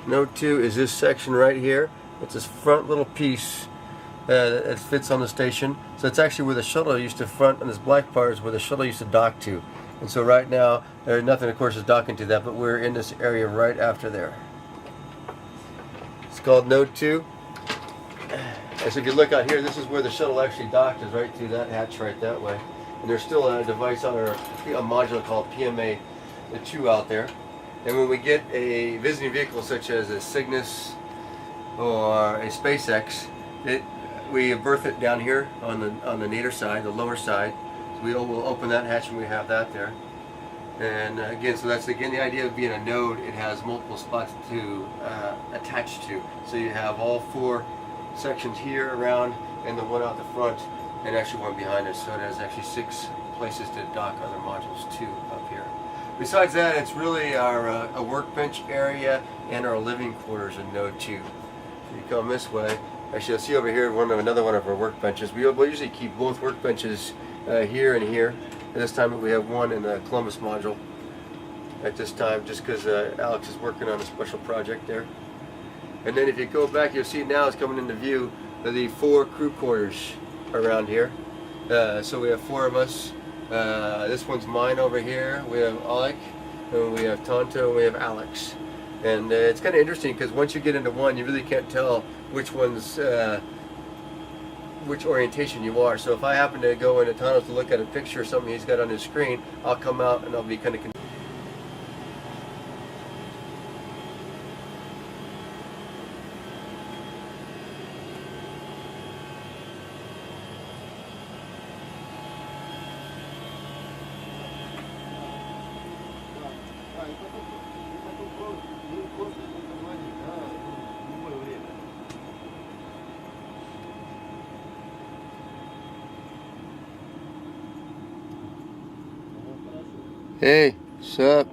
Node 2 is this section right here. It's this front little piece that fits on the station. So it's actually where the shuttle used to front, and this black part is where the shuttle used to dock to. And so right now, there's nothing, of course, is docking to that, but we're in this area right after there. It's called Node 2. And so if you look out here, this is where the shuttle actually docked, is right through that hatch right that way. And there's still a device on a module called PMA 2 out there. And when we get a visiting vehicle such as a Cygnus or a SpaceX, we berth it down here on the nadir side, the lower side. So we'll open that hatch and we have that there. And again, so that's again the idea of being a node. It has multiple spots to attach to. So you have all 4 sections here around and the one out the front and actually one behind us. So it has actually 6 places to dock other modules too up here. Besides that, it's really our a workbench area and our living quarters in Node 2. So you come this way. Actually, you'll see over here another one of our workbenches. We'll usually keep both workbenches here and here. At this time we have one in the Columbus module at this time, just because Alex is working on a special project there. And then if you go back, you'll see now it's coming into view the 4 crew quarters around here. So we have 4 of us. This one's mine over here. We have Alec, and we have Tonto, and we have Alex. And it's kind of interesting because once you get into one, you really can't tell which one's which orientation you are. So if I happen to go into Tonto's to look at a picture or something he's got on his screen, I'll come out and I'll be kind of confused. Hey, sup,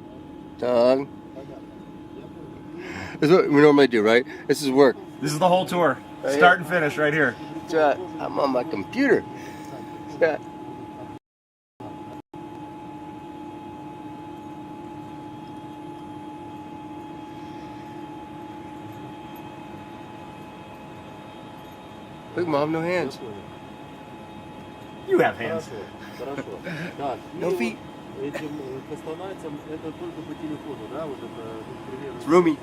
dog? This is what we normally do, right? This is work. This is the whole tour. Right Start here. and finish right here. That's right. I'm on my computer. Yeah. Look, Mom, no hands. You have hands. No feet. Этим костонайцам это только по телефону, да? Вот это, например... It's roomy.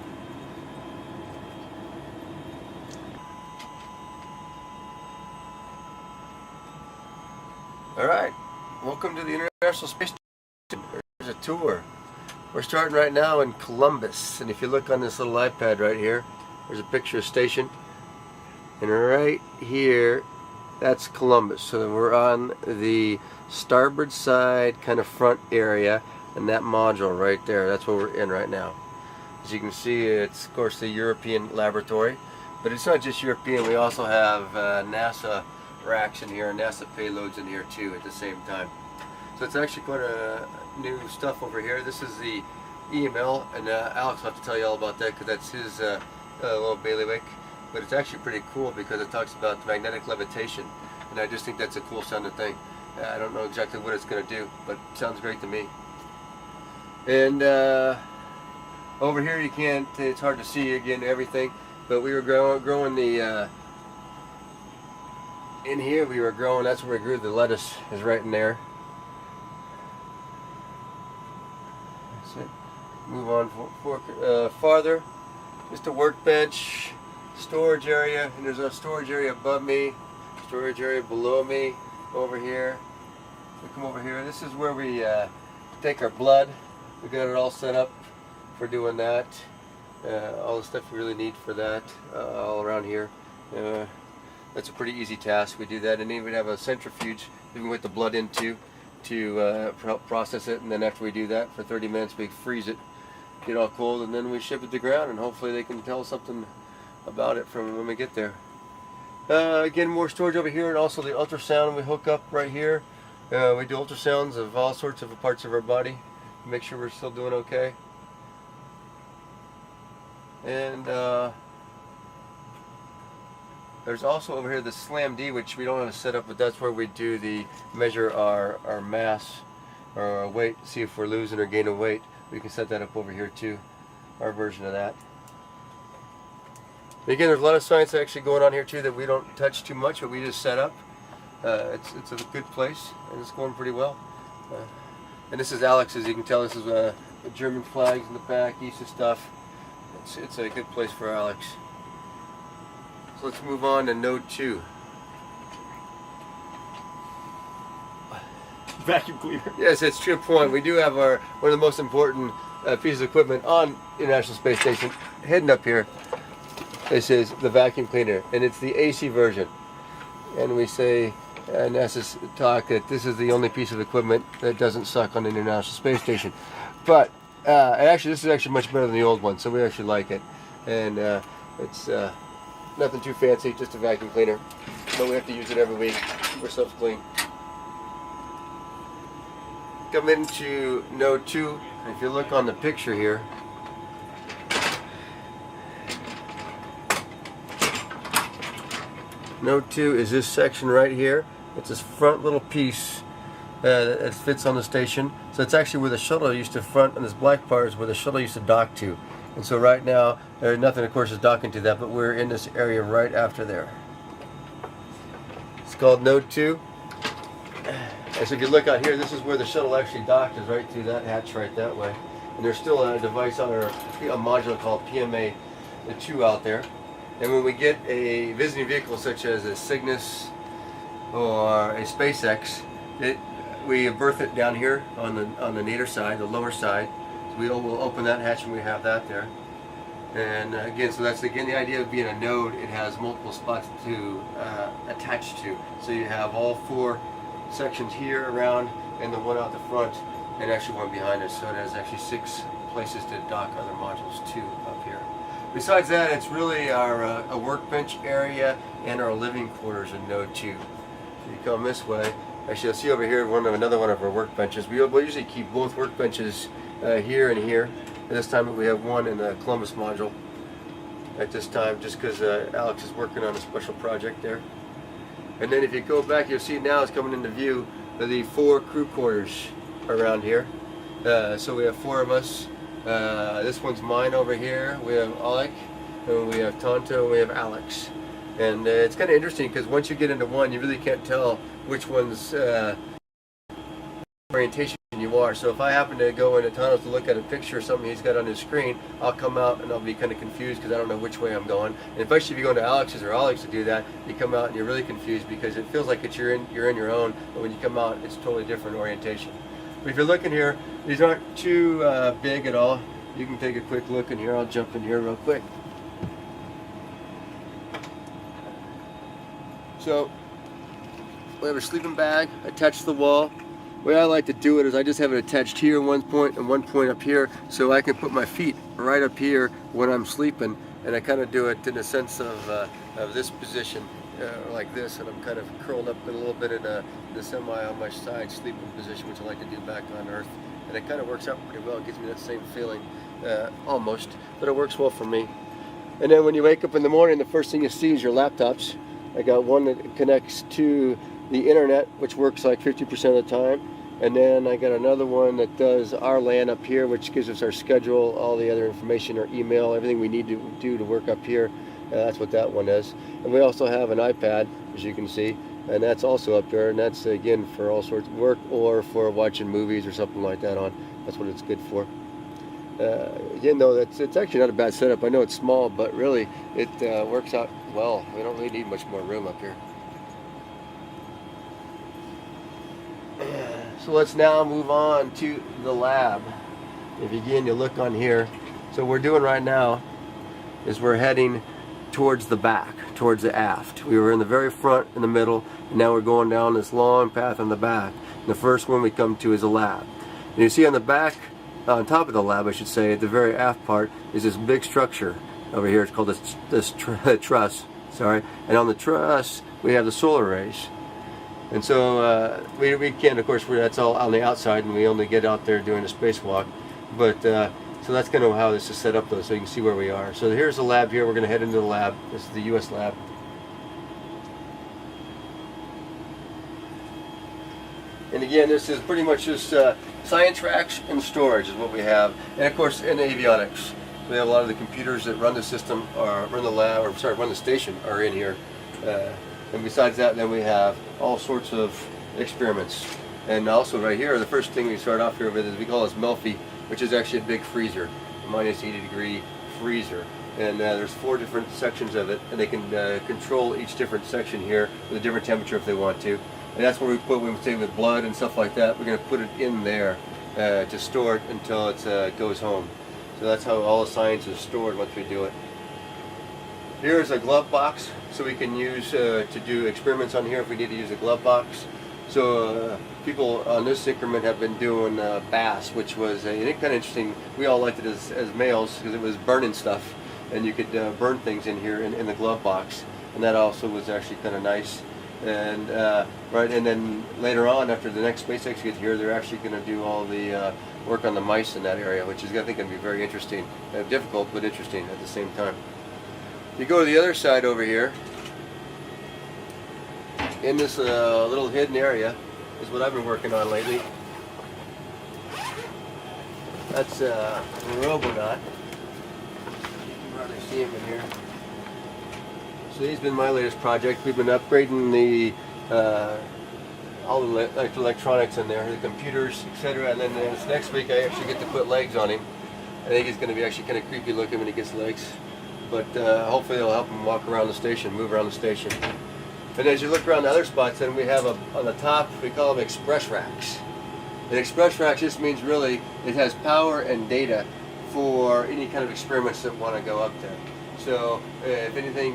All right. Welcome to the International Space Station. There's a tour. We're starting right now in Columbus. And if you look on this little iPad right here, there's a picture of station. And right here, that's Columbus. So then we're on the starboard side kind of front area, and that module right there, that's what we're in right now. As you can see, it's of course the European laboratory, but it's not just European. We also have NASA racks in here, NASA payloads in here too at the same time. So it's actually quite a new stuff over here. This is the EML, and Alex will have to tell you all about that because that's his little bailiwick. But it's actually pretty cool because it talks about magnetic levitation, and I just think that's a cool sounding thing. I don't know exactly what it's going to do, but it sounds great to me. And over here you can't, it's hard to see again everything, but we were growing the, in here we were growing, that's where we grew the lettuce, is right in there. That's it. Move on farther, just a workbench, storage area, and there's a storage area above me, storage area below me, over here. We come over here. This is where we take our blood. We got it all set up for doing that. All the stuff we really need for that, all around here. That's a pretty easy task. We do that, and then we have a centrifuge that we can put the blood into to process it. And then after we do that for 30 minutes, we freeze it, get all cold, and then we ship it to ground. And hopefully they can tell us something about it from when we get there. Again, more storage over here, and also the ultrasound we hook up right here. We do ultrasounds of all sorts of parts of our body, make sure we're still doing okay. And there's also over here the Slam D, which we don't have to set up, but that's where we do the measure our mass or our weight, see if we're losing or gaining weight. We can set that up over here too, our version of that. Again, there's a lot of science actually going on here too that we don't touch too much, but we just set up. It's a good place, and it's going pretty well. And this is Alex, as you can tell. This is the German flags in the back, Easter stuff. It's a good place for Alex. So let's move on to node 2. Vacuum cleaner. Yes, it's true point. We do have one of the most important pieces of equipment on the International Space Station, heading up here. This is the vacuum cleaner, and it's the AC version. And we say, NASA's talk, that this is the only piece of equipment that doesn't suck on the International Space Station. But actually, this is actually much better than the old one, so we actually like it. And it's nothing too fancy, just a vacuum cleaner. But we have to use it every week for stuff's clean. Come into node 2. If you look on the picture here, node 2 is this section right here. It's this front little piece that fits on the station. So it's actually where the shuttle used to front, and this black part is where the shuttle used to dock to. And so right now, there's nothing of course is docking to that, but we're in this area right after there. It's called node 2. And so if you look out here, this is where the shuttle actually docked, is right through that hatch right that way. And there's still a device on a module called PMA 2 out there. And when we get a visiting vehicle such as a Cygnus or a SpaceX, we berth it down here on the nadir side, the lower side. So we'll open that hatch and we have that there. And again, so that's again the idea of being a node. It has multiple spots to attach to. So you have all 4 sections here around, and the one out the front, and actually one behind us. So it has actually 6 places to dock other modules too up here. Besides that, it's really our a workbench area and our living quarters in node 2. So you come this way. Actually, you'll see over here another one of our workbenches. We'll usually keep both workbenches here and here. At this time, we have one in the Columbus module. At this time, just because Alex is working on a special project there. And then if you go back, you'll see now it's coming into view the 4 crew quarters around here. So we have 4 of us. This one's mine over here. We have Alec, and we have Tonto, and we have Alex. And it's kind of interesting because once you get into one, you really can't tell which one's orientation you are. So if I happen to go into Tonto's to look at a picture or something he's got on his screen, I'll come out and I'll be kind of confused because I don't know which way I'm going. And especially if you go into Alex's or Alex to do that, you come out and you're really confused because it feels like you're in your own, but when you come out, it's totally different orientation. But if you're looking here, these aren't too big at all. You can take a quick look in here. I'll jump in here real quick. So we have a sleeping bag attached to the wall. The way I like to do it is I just have it attached here one point and one point up here, so I can put my feet right up here when I'm sleeping, and I kind of do it in a sense of this position, like this, and I'm kind of curled up a little bit in the semi on my side sleeping position, which I like to do back on Earth, and it kind of works out pretty well. It gives me that same feeling, almost, but it works well for me. And then when you wake up in the morning, the first thing you see is your laptops. I got one that connects to the internet, which works like 50% of the time. And then I got another one that does our LAN up here, which gives us our schedule, all the other information, our email, everything we need to do to work up here. That's what that one is. And we also have an iPad, as you can see, and that's also up there. And that's, again, for all sorts of work or for watching movies or something like that on. That's what it's good for. Again, though, it's actually not a bad setup. I know it's small, but really it works out well. We don't really need much more room up here. So let's now move on to the lab. If again you look on here, so what we're doing right now is we're heading towards the back, towards the aft. We were in the very front, in the middle, and now we're going down this long path in the back. And the first one we come to is a lab. And you see on the back, on top of the lab, I should say, at the very aft part, is this big structure over here. It's called this truss. Sorry. And on the truss, we have the solar arrays. And so we can, of course, that's all on the outside, and we only get out there during a spacewalk. But so that's kind of how this is set up, though, so you can see where we are. So here's the lab here. We're going to head into the lab. This is the U.S. lab. And again, this is pretty much just science racks and storage is what we have. And of course, in avionics. We have a lot of the computers that run the system, or run the lab, or sorry, run the station, are in here. And besides that, then we have all sorts of experiments. And also right here, the first thing we start off here with is we call this Melfi, which is actually a big freezer, a minus 80-degree freezer. And there's 4 different sections of it, and they can control each different section here with a different temperature if they want to. And that's where we put, when we say with blood and stuff like that, we're going to put it in there to store it until it goes home. So that's how all the science is stored once we do it. Here's a glove box, so we can use to do experiments on here if we need to use a glove box. So people on this increment have been doing bass, which was kind of interesting. We all liked it as males because it was burning stuff, and you could burn things in here in the glove box, and that also was actually kind of nice. And and then later on, after the next SpaceX gets here, they're actually going to do all the work on the mice in that area, which is I think going to be very interesting, difficult but interesting at the same time. You go to the other side over here. In this little hidden area is what I've been working on lately. That's a Robonaut. You can probably see him in here. So he's been my latest project. We've been upgrading the all the electronics in there, the computers, etc. And then this next week I actually get to put legs on him. I think he's going to be actually kind of creepy looking when he gets legs. But hopefully it'll help him walk around the station, move around the station. And as you look around the other spots, then we have on the top, we call them express racks. And express racks just means really it has power and data for any kind of experiments that want to go up there. So if anything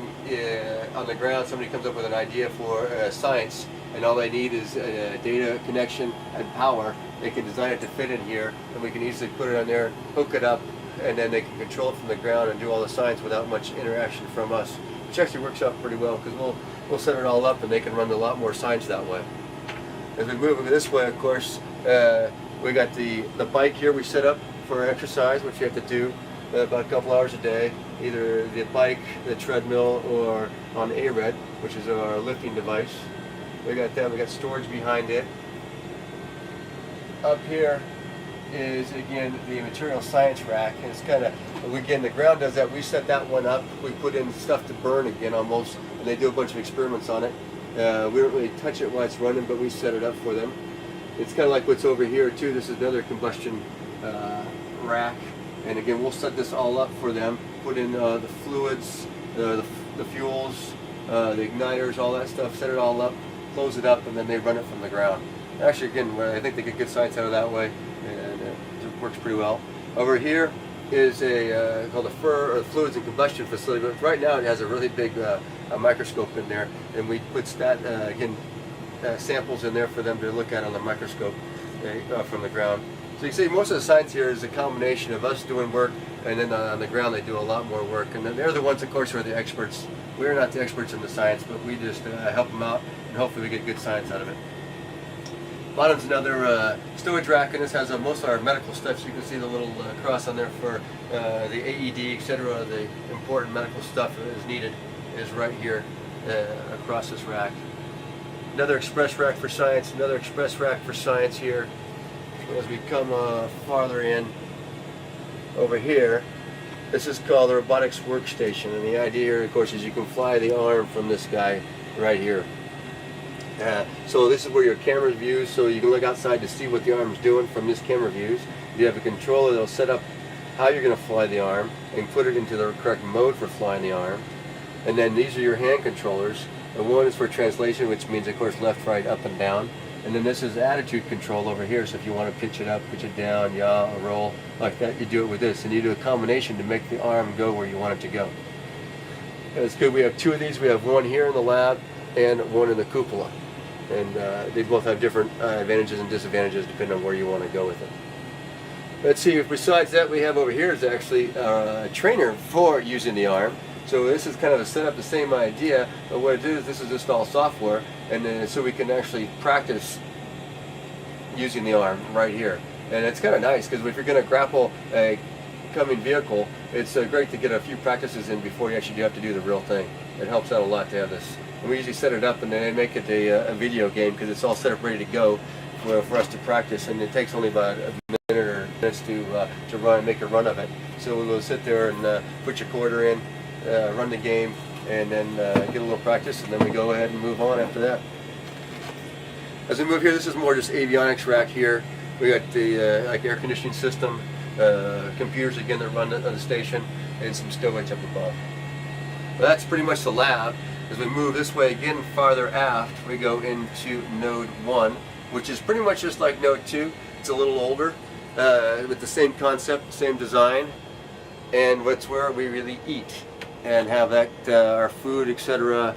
on the ground, somebody comes up with an idea for science, and all they need is a data connection and power, they can design it to fit in here, and we can easily put it on there, hook it up, and then they can control it from the ground and do all the science without much interaction from us, which actually works out pretty well because we'll set it all up and they can run a lot more science that way. As we move this way, of course, we got the bike here we set up for exercise, which you have to do about a couple hours a day, either the bike, the treadmill, or on ARED, which is our lifting device. We got that. We got storage behind it. Up here is again the material science rack, and it's kind of, again, the ground does that. We set that one up. We put in stuff to burn again almost, and they do a bunch of experiments on it. We don't really touch it while it's running, but we set it up for them. It's kind of like what's over here too. This is another combustion rack, and again we'll set this all up for them. Put in the fluids, the fuels, the igniters, all that stuff. Set it all up, close it up, and then they run it from the ground. Actually, again, I think they get good science out of that way, and it works pretty well. Over here is a called a fluids and combustion facility, but right now it has a really big a microscope in there, and we put samples in there for them to look at on the microscope from the ground. So you see, most of the science here is a combination of us doing work, and then on the ground they do a lot more work, and then they're the ones, of course, who are the experts. We're not the experts in the science, but we just help them out, and hopefully we get good science out of it. Bottom's another storage rack, and this has most of our medical stuff. So you can see the little cross on there for the AED, etc. The important medical stuff that is needed is right here across this rack. Another express rack for science, another express rack for science here. As we come farther in over here, this is called the robotics workstation, and the idea here, of course, is you can fly the arm from this guy right here. So this is where your camera views, so you can look outside to see what the arm's doing from this camera views. You have a controller that'll set up how you're going to fly the arm and put it into the correct mode for flying the arm. And then these are your hand controllers. And one is for translation, which means, of course, left, right, up, and down. And then this is attitude control over here, so if you want to pitch it up, pitch it down, yaw, or roll, like that, you do it with this. And you do a combination to make the arm go where you want it to go. And it's good. We have 2 of these. We have one here in the lab and one in the cupola. And they both have different advantages and disadvantages depending on where you want to go with it. Let's see, besides that, we have over here is actually a trainer for using the arm. So this is kind of a setup, the same idea, but what it is, this is just all software, and then so we can actually practice using the arm right here. And it's kind of nice, because if you're going to grapple a coming vehicle, it's great to get a few practices in before you actually have to do the real thing. It helps out a lot to have this. And we usually set it up and then make it a video game, because it's all set up ready to go for us to practice, and it takes only about a minute or to run and make a run of it. So we'll sit there and put your quarter in, run the game, and then get a little practice, and then we go ahead and move on after that. As we move here, this is more just avionics rack here. We got the like air conditioning system, computers again that run on the station, and some stowage up above. Well, that's pretty much the lab. As we move this way again farther aft, we go into node 1, which is pretty much just like node 2. It's a little older, with the same concept, same design, and what's where we really eat and have that our food, etc.,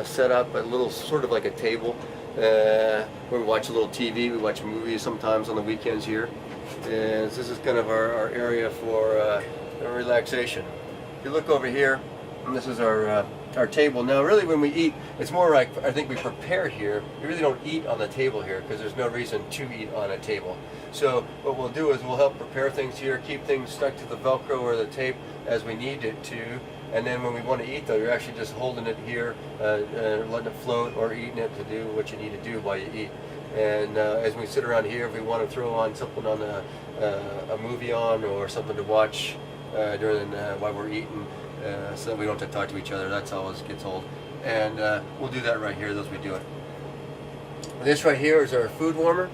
set up a little sort of like a table where we watch a little TV. We watch movies sometimes on the weekends here, and this is kind of our area for relaxation. If you look over here, and this is our table. Now really when we eat, it's more like, I think we prepare here. We really don't eat on the table here because there's no reason to eat on a table. So what we'll do is we'll help prepare things here, keep things stuck to the Velcro or the tape as we need it to, and then when we want to eat though, you're actually just holding it here, letting it float, or eating it to do what you need to do while you eat. And as we sit around here, if we want to throw on something on a movie on, or something to watch during while we're eating, so that we don't have to talk to each other, that's always gets old. And we'll do that right here as we do it. This right here is our food warmer.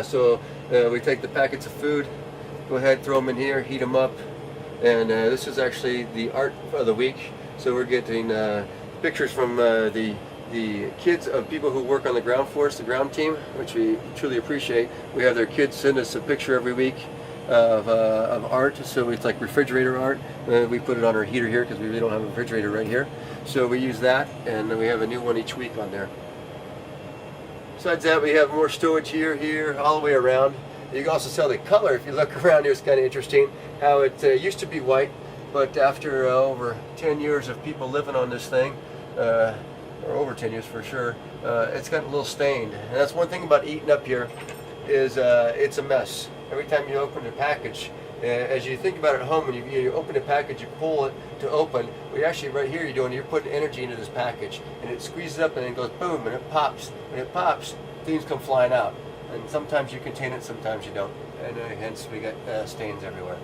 So we take the packets of food, go ahead, throw them in here, heat them up, and this is actually the art of the week. So we're getting pictures from the kids of people who work on the ground force, the ground team, which we truly appreciate. We have their kids send us a picture every week of art, so it's like refrigerator art. We put it on our heater here because we really don't have a refrigerator right here. So we use that, and then we have a new one each week on there. Besides that, we have more stowage here, all the way around. You can also tell the color. If you look around here, it's kind of interesting how it used to be white, but after over 10 years of people living on this thing, or over 10 years for sure, it's gotten a little stained. And that's one thing about eating up here, is it's a mess. Every time you open a package, as you think about it at home, when you open a package, you pull it to open, what you're actually right here you're putting energy into this package, and it squeezes up and then it goes boom, and it pops. When it pops, things come flying out, and sometimes you contain it, sometimes you don't, and hence we got stains everywhere.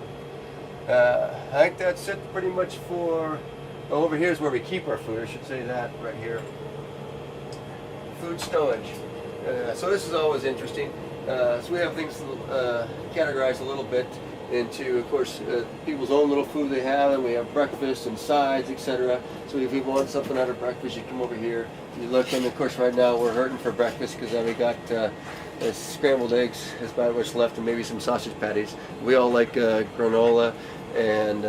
I think that's it pretty much for, well, over here is where we keep our food, I should say that right here. Food stowage. So this is always interesting. So we have things categorized a little bit into, of course, people's own little food they have, and we have breakfast and sides, etc. So if you want something out of breakfast, you come over here, you look, and of course right now we're hurting for breakfast because we got scrambled eggs, is about what's left, and maybe some sausage patties. We all like granola and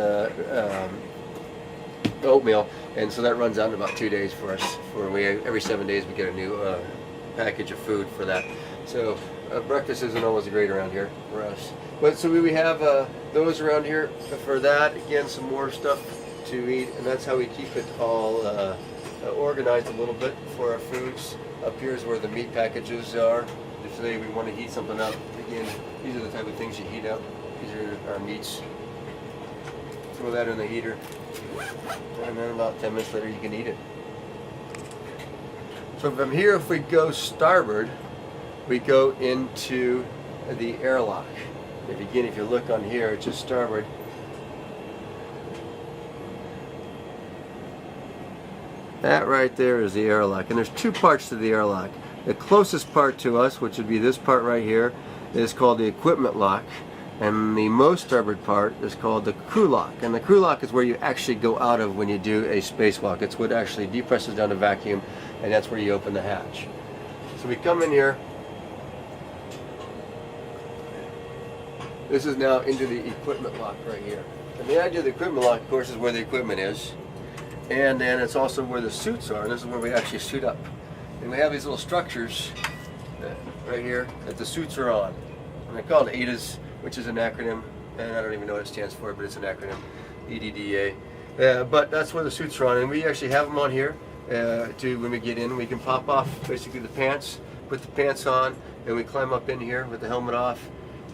oatmeal, and so that runs out in about 2 days for us. Every 7 days we get a new package of food for that. So breakfast isn't always great around here for us. But so we have those around here for that. Again, some more stuff to eat, and that's how we keep it all organized a little bit for our foods. Up here is where the meat packages are. If today we want to heat something up, again, these are the type of things you heat up. These are our meats. Throw that in the heater, and then about 10 minutes later you can eat it. So from here, if we go starboard, we go into the airlock. If you look on here, it's just starboard. That right there is the airlock, and there's two parts to the airlock. The closest part to us, which would be this part right here, is called the equipment lock, and the most starboard part is called the crew lock. And the crew lock is where you actually go out of when you do a spacewalk. It's what actually depresses down the vacuum, and that's where you open the hatch. So we come in here. This is now into the equipment lock right here. And the idea of the equipment lock, of course, is where the equipment is. And then it's also where the suits are, and this is where we actually suit up. And we have these little structures right here that the suits are on. And they're called ADAs, which is an acronym, and I don't even know what it stands for, but it's an acronym, EDDA. But that's where the suits are on, and we actually have them on here when we get in. We can pop off basically the pants, put the pants on, and we climb up in here with the helmet off,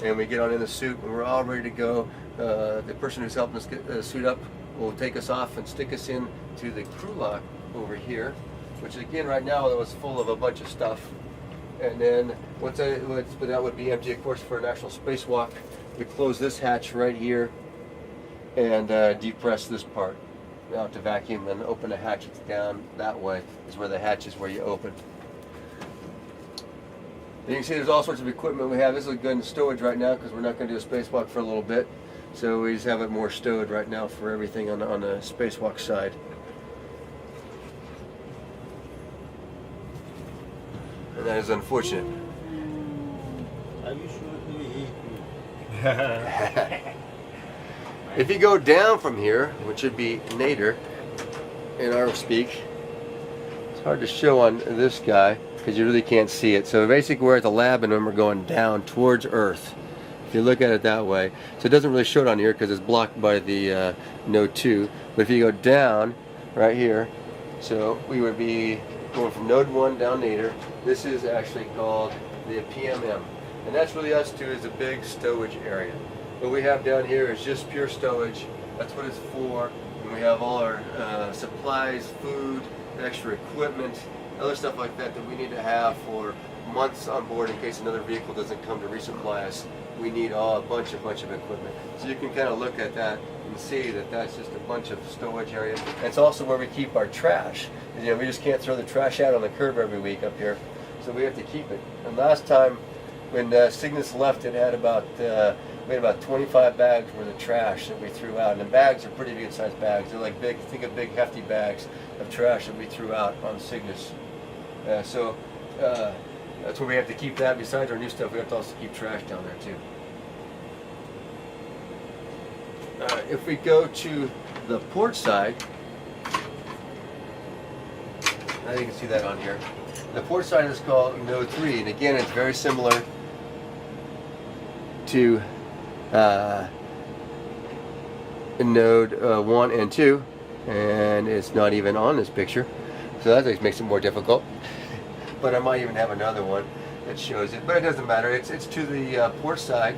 and we get on in the suit, and we're all ready to go. The person who's helping us get the suit up will take us off and stick us in to the crew lock over here, which again right now it was full of a bunch of stuff. And then but that would be empty, of course, for an actual spacewalk. we close this hatch right here and depress this part out to vacuum, and open the hatches down that way is where the hatch is where you open. You can see there's all sorts of equipment we have. This is good in storage right now because we're not going to do a spacewalk for a little bit. So we just have it more stowed right now for everything on the spacewalk side. And that is unfortunate. Are you sure he hate me? If you go down from here, which would be nadir in our speak, it's hard to show on this guy because you really can't see it. So basically we're at the lab and then we're going down towards Earth. If you look at it that way. So it doesn't really show it on here because it's blocked by the node 2. But if you go down right here, so we would be going from node 1 down nadir. This is actually called the PMM. And that's really us too, is a big stowage area. What we have down here is just pure stowage. That's what it's for. And we have all our supplies, food, extra equipment, other stuff like that that we need to have for months on board in case another vehicle doesn't come to resupply us. We need a bunch of equipment. So you can kind of look at that and see that that's just a bunch of stowage area. And it's also where we keep our trash. You know, we just can't throw the trash out on the curb every week up here. So we have to keep it. And last time when Cygnus left, it had about we had about 25 bags worth of trash that we threw out. And the bags are pretty good sized bags. They're like big, think of big hefty bags of trash that we threw out on Cygnus. So that's where we have to keep that. Besides our new stuff, we have to also keep trash down there too. If we go to the port side, I think you can see that on here. The port side is called node 3, and again, it's very similar to node 1 and 2, and it's not even on this picture, so that makes it more difficult. But I might even have another one that shows it, but it doesn't matter. It's to the port side.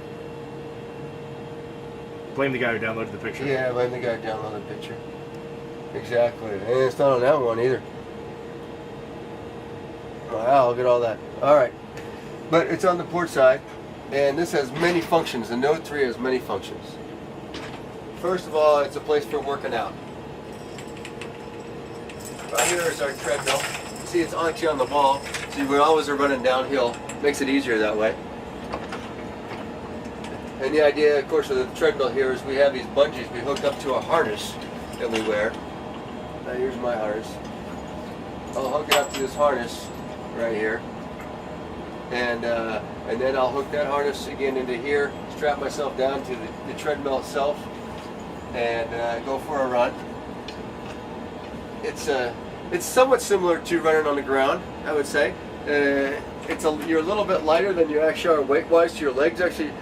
Blame the guy who downloaded the picture. Yeah, blame the guy who downloaded the picture. Exactly, and it's not on that one either. Wow, look at all that. All right, but it's on the port side, and this has many functions. The Node 3 has many functions. First of all, it's a place for working out. Right here is our treadmill. See, it's actually on the wall, so we always are running downhill. Makes it easier that way. And the idea, of course, of the treadmill here is we have these bungees we hook up to a harness that we wear. Now, here's my harness. I'll hook it up to this harness right here, and then I'll hook that harness again into here, strap myself down to the treadmill itself, and go for a run. It's somewhat similar to running on the ground, I would say. You're a little bit lighter than you actually are weight-wise, so your legs actually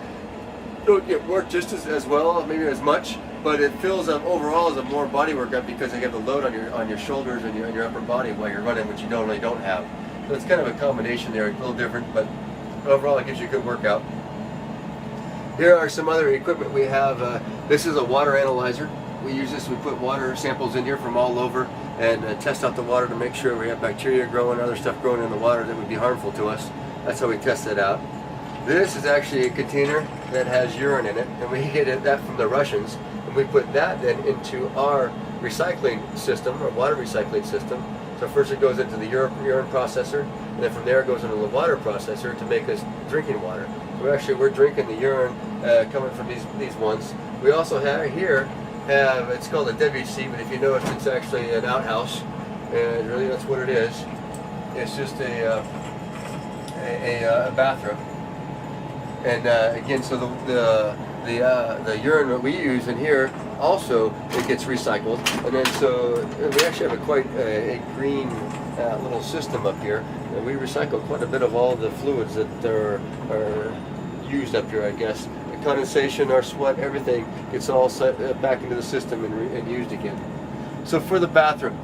don't get worked just as well, maybe as much, but it feels overall as a more body workout because you have the load on your shoulders and your upper body while you're running, which you normally don't have. So it's kind of a combination there, a little different, but overall it gives you a good workout. Here are some other equipment we have. This is a water analyzer. We use this, we put water samples in here from all over and test out the water to make sure we have bacteria growing, other stuff growing in the water that would be harmful to us. That's how we test it out. This is actually a container that has urine in it, and we get that from the Russians, and we put that then into our recycling system, our water recycling system. So first it goes into the urine processor, and then from there it goes into the water processor to make us drinking water. So we're drinking the urine coming from these ones. We also have here, it's called a WC, but if you notice it's actually an outhouse, and really that's what it is. It's just a bathroom. And again, so the urine that we use in here also it gets recycled, and then so we actually have quite a green little system up here, and we recycle quite a bit of all the fluids that are used up here, I guess. The condensation, our sweat, everything gets all set back into the system and used again. So for the bathroom,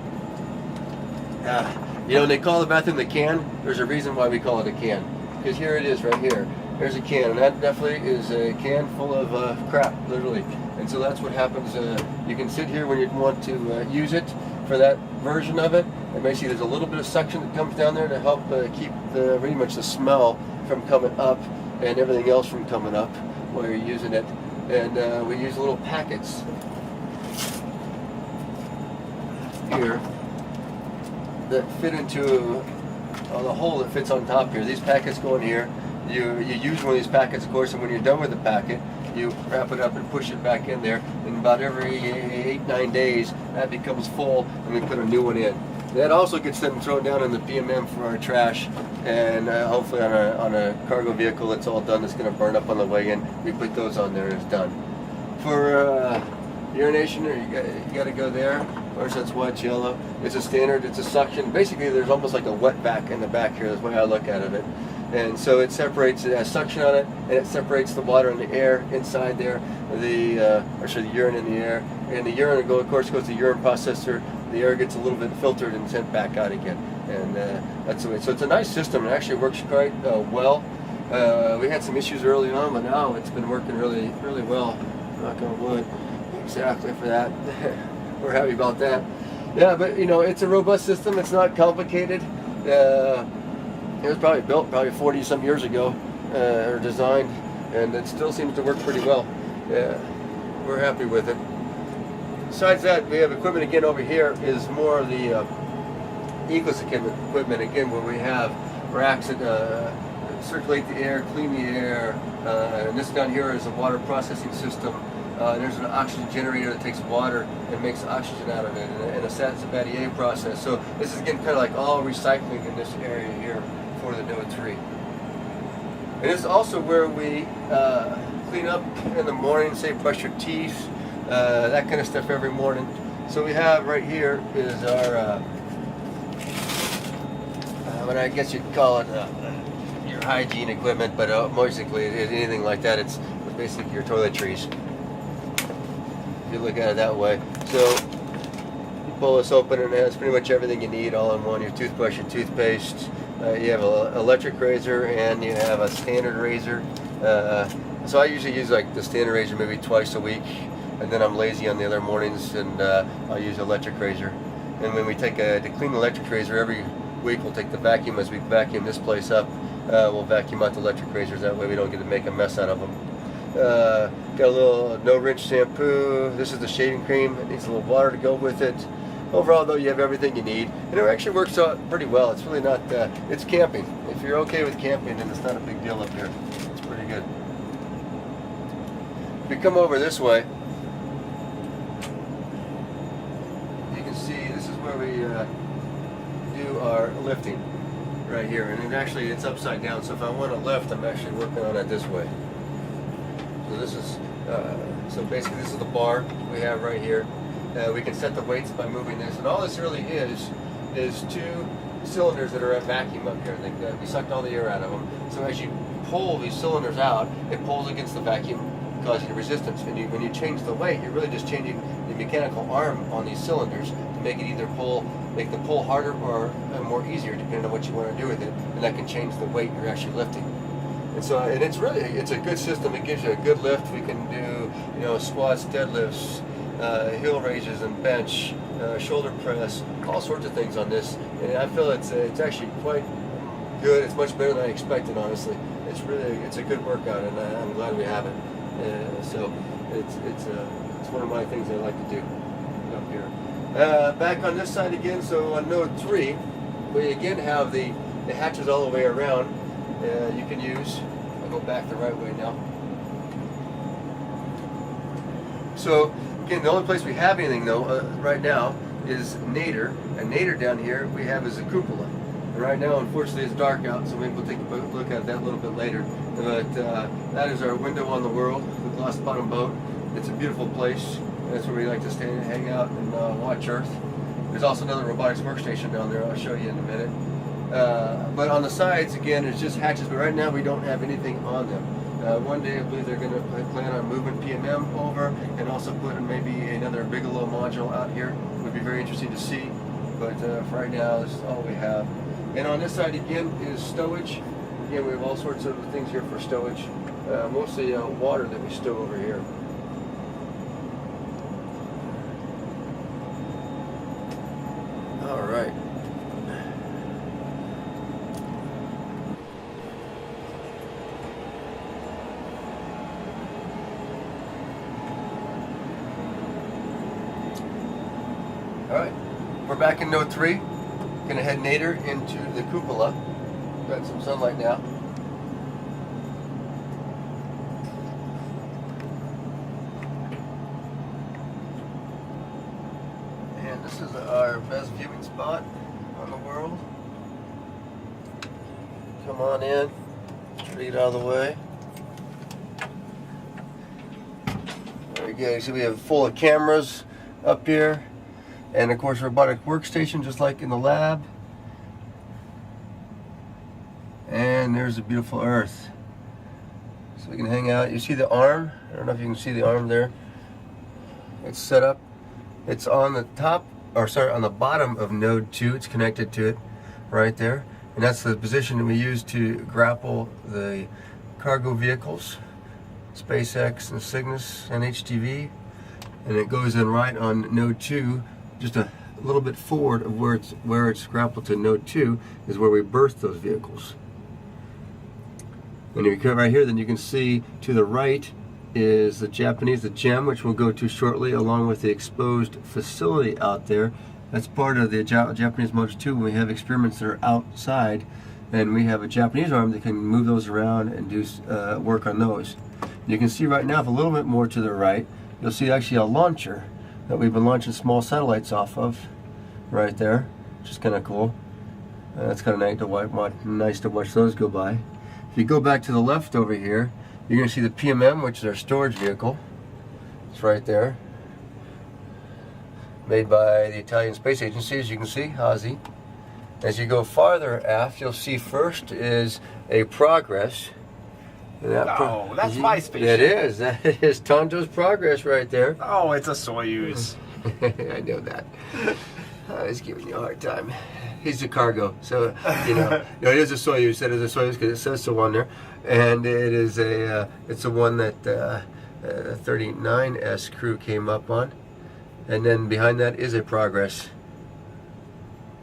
you know, when they call the bathroom the can, there's a reason why we call it a can, because here it is right here. There's a can, and that definitely is a can full of crap, literally. And so that's what happens. You can sit here when you want to use it for that version of it, and basically there's a little bit of suction that comes down there to help keep pretty much the smell from coming up and everything else from coming up. while you're using it. And we use little packets here that fit into the hole that fits on top here. These packets go in here. You use one of these packets, of course, and when you're done with the packet, you wrap it up and push it back in there. And about every 8-9 days, that becomes full, and we put a new one in. That also gets then thrown down in the PMM for our trash, and hopefully on a cargo vehicle that's all done, that's going to burn up on the way in. We put those on there and it's done. For urination, you got to go there. Of course, that's white, yellow. It's a standard. It's a suction. Basically, there's almost like a wet back in the back here. That's the way I look at it. And so it separates. It has suction on it, and it separates the water and the air inside there. The urine in the air, and the urine of course goes to the urine processor. The air gets a little bit filtered and sent back out again, and that's the way. So it's a nice system. It actually works quite well. We had some issues early on, but now it's been working really, really well. Knock on wood. Exactly for that. We're happy about that. Yeah, but it's a robust system. It's not complicated. It was probably built 40 some years ago, or designed, and it still seems to work pretty well. We're happy with it. Besides that, we have equipment again over here is more of the Ecos equipment again, where we have racks that circulate the air, clean the air, and this down here is a water processing system. There's an oxygen generator that takes water and makes oxygen out of it, and a Sabatier process. So this is again kind of like all recycling in this area here for the NOAA 3. And this is also where we clean up in the morning, say brush your teeth, that kind of stuff every morning. So we have right here is our, what I guess you'd call it your hygiene equipment, but basically anything like that, it's basically your toiletries. If you look at it that way. So you pull this open and it has pretty much everything you need all in one. Your toothbrush, your toothpaste, you have an electric razor, and you have a standard razor. So I usually use like the standard razor maybe twice a week, and then I'm lazy on the other mornings and I'll use electric razor. And when we take to clean the electric razor every week, we'll take the vacuum. As we vacuum this place up, we'll vacuum out the electric razors. That way we don't get to make a mess out of them. Got a little no rinse shampoo. This is the shaving cream. It needs a little water to go with it. Overall though, you have everything you need, and it actually works out pretty well. It's really not, it's camping. If you're okay with camping, then it's not a big deal up here. It's pretty good. If you come over this way, you can see this is where we do our lifting right here, and actually it's upside down, so if I want to lift, I'm actually working on it this way. So this is, so basically this is the bar we have right here. We can set the weights by moving this, and all this really is two cylinders that are at vacuum up here. We sucked all the air out of them. So as you pull these cylinders out, it pulls against the vacuum, causing resistance. And when you change the weight, you're really just changing the mechanical arm on these cylinders to make it either make the pull harder or more easier, depending on what you want to do with it. And that can change the weight you're actually lifting. And so, and it's a good system. It gives you a good lift. We can do, squats, deadlifts, heel raises and bench, shoulder press, all sorts of things on this. And I feel it's actually quite good. It's much better than I expected, honestly. It's a good workout, and I'm glad we have it. So it's one of my things I like to do up here. Back on this side again. So on node 3, we again have the hatches all the way around. You can use. I'll go back the right way now. So again, the only place we have anything though right now is nadir, and nadir down here we have is a cupola. And right now, unfortunately, it's dark out, so maybe we'll take a look at that a little bit later. But that is our window on the world, the Glass Bottom Boat. It's a beautiful place. That's where we like to stay and hang out and watch Earth. There's also another robotics workstation down there. I'll show you in a minute. But on the sides, again, it's just hatches. But right now, we don't have anything on them. One day, I believe they're going to plan on moving PMM over and also putting maybe another Bigelow module out here. It would be very interesting to see. But for right now, this is all we have. And on this side, again, is stowage. Again, we have all sorts of things here for stowage. Mostly water that we stow over here. All right. Alright, we're back in node 3. Gonna head nadir into the cupola. Got some sunlight now. And this is our best viewing spot on the world. Come on in. Try to get out of the way. Very good. So we have full of cameras up here. And of course, robotic workstation, just like in the lab. And there's the beautiful Earth. So we can hang out. You see the arm? I don't know if you can see the arm there. It's set up. It's on the top, or sorry, on the bottom of node 2. It's connected to it right there. And that's the position that we use to grapple the cargo vehicles, SpaceX and Cygnus and HTV. And it goes in right on node 2. Just a little bit forward of where it's grappled to node 2 is where we berth those vehicles. And if you come right here, then you can see to the right is the GEM, which we'll go to shortly, along with the exposed facility out there. That's part of the Japanese Module 2 when we have experiments that are outside, and we have a Japanese arm that can move those around and do work on those. You can see right now, if a little bit more to the right, you'll see actually a launcher that we've been launching small satellites off of right there, which is kind of cool. That's kind of nice to watch those go by. If you go back to the left over here, you're going to see the PMM, which is our storage vehicle. It's right there. Made by the Italian Space Agency, as you can see, Hazy. As you go farther aft, you'll see first is a Progress. Oh, that's my spaceship. It is. That is Tonto's Progress right there. Oh, it's a Soyuz. I know that. He's giving you a hard time. He's a cargo, so you know. No, it is a Soyuz. It is a Soyuz because it says so on there, and it is a. It's the one that 39S crew came up on, and then behind that is a Progress,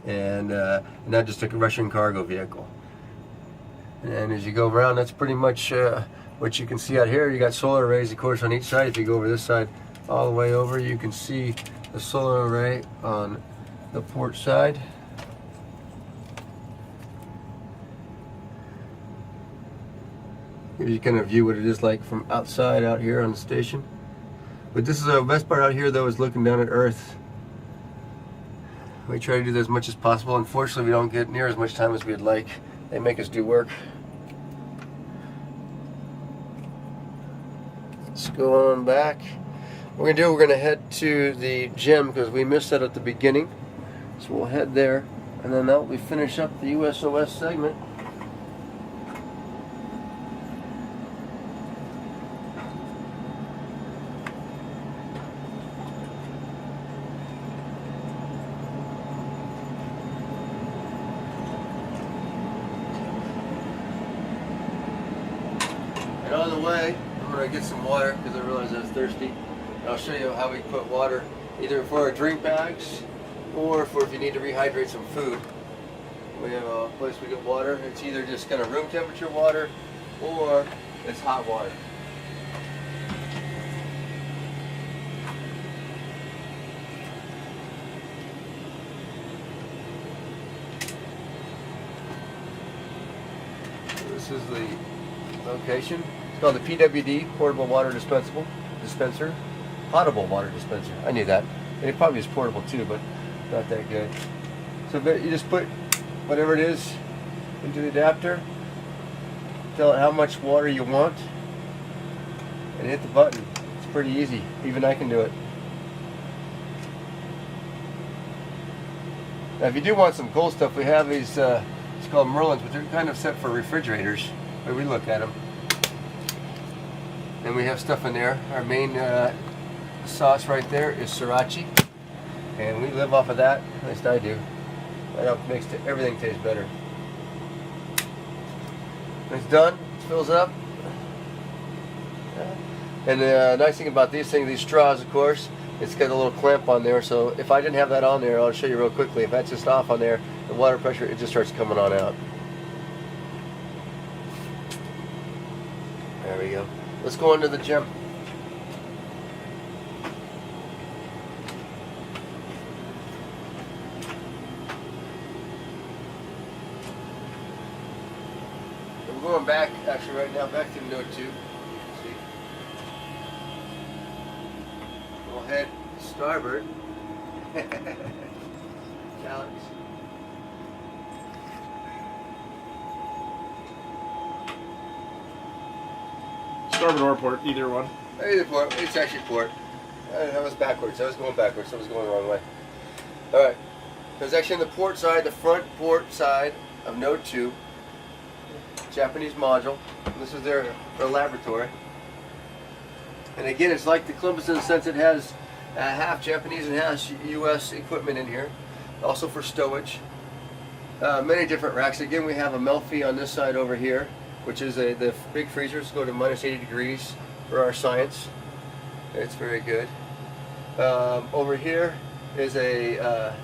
and not just a Russian cargo vehicle. And as you go around, that's pretty much what you can see out here. You got solar arrays, of course, on each side. If you go over this side, all the way over, you can see the solar array on the port side. Gives you kind of view what it is like from outside out here on the station. But this is the best part out here, though, is looking down at Earth. We try to do that as much as possible. Unfortunately, we don't get near as much time as we'd like. They make us do work. Let's go on back. What we're going to do, we're going to head to the gym because we missed that at the beginning. So we'll head there, and then that'll be finish up the USOS segment. And on the way, I'm going to get some water because I realized I was thirsty. And I'll show you how we put water either for our drink bags or for if you need to rehydrate some food. We have a place we get water. It's either just kind of room temperature water or it's hot water. So this is the location. It's called the PWD, Portable Water Dispenser. Potable water dispenser. I knew that. And it probably is portable too, but not that good. So you just put whatever it is into the adapter, tell it how much water you want, and hit the button. It's pretty easy. Even I can do it. Now if you do want some cool stuff, we have these, it's called Merlins, but they're kind of set for refrigerators. But we look at them. And we have stuff in there. Our main sauce right there is sriracha, and we live off of that. At least I do. That makes everything taste better. When it's done, it fills up. And the nice thing about these things, these straws, of course, it's got a little clamp on there. So if I didn't have that on there, I'll show you real quickly. If that's just off on there, the water pressure, it just starts coming on out. There we go. Let's go into the gym. going back, actually right now, back to Note 2. You can see. We'll head starboard. Challenge. Starboard or port, either one. Either port. It's actually port. I was backwards. I was going backwards. I was going the wrong way. Alright. So it's actually on the port side, the front port side of Note 2. Japanese module. This is their laboratory. And again, it's like the Columbus in the sense it has half Japanese and half U.S. equipment in here. Also for stowage. Many different racks. Again, we have a Melfi on this side over here, which is the big freezers go to minus 80 degrees for our science. It's very good. Over here is a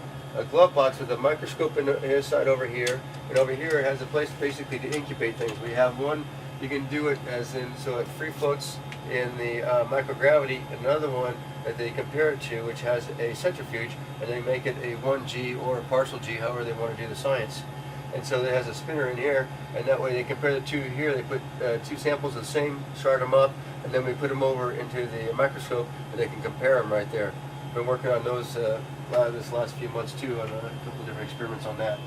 glove box with a microscope in his side over here, and over here it has a place basically to incubate things. We have one, you can do it as in, so it free floats in the microgravity, and another one that they compare it to, which has a centrifuge, and they make it a 1G or a partial G, however they want to do the science. And so it has a spinner in here, and that way they compare the two here. They put two samples of the same, start them up, and then we put them over into the microscope, and they can compare them right there. Been working on those this last few months too, on a couple of different experiments on that.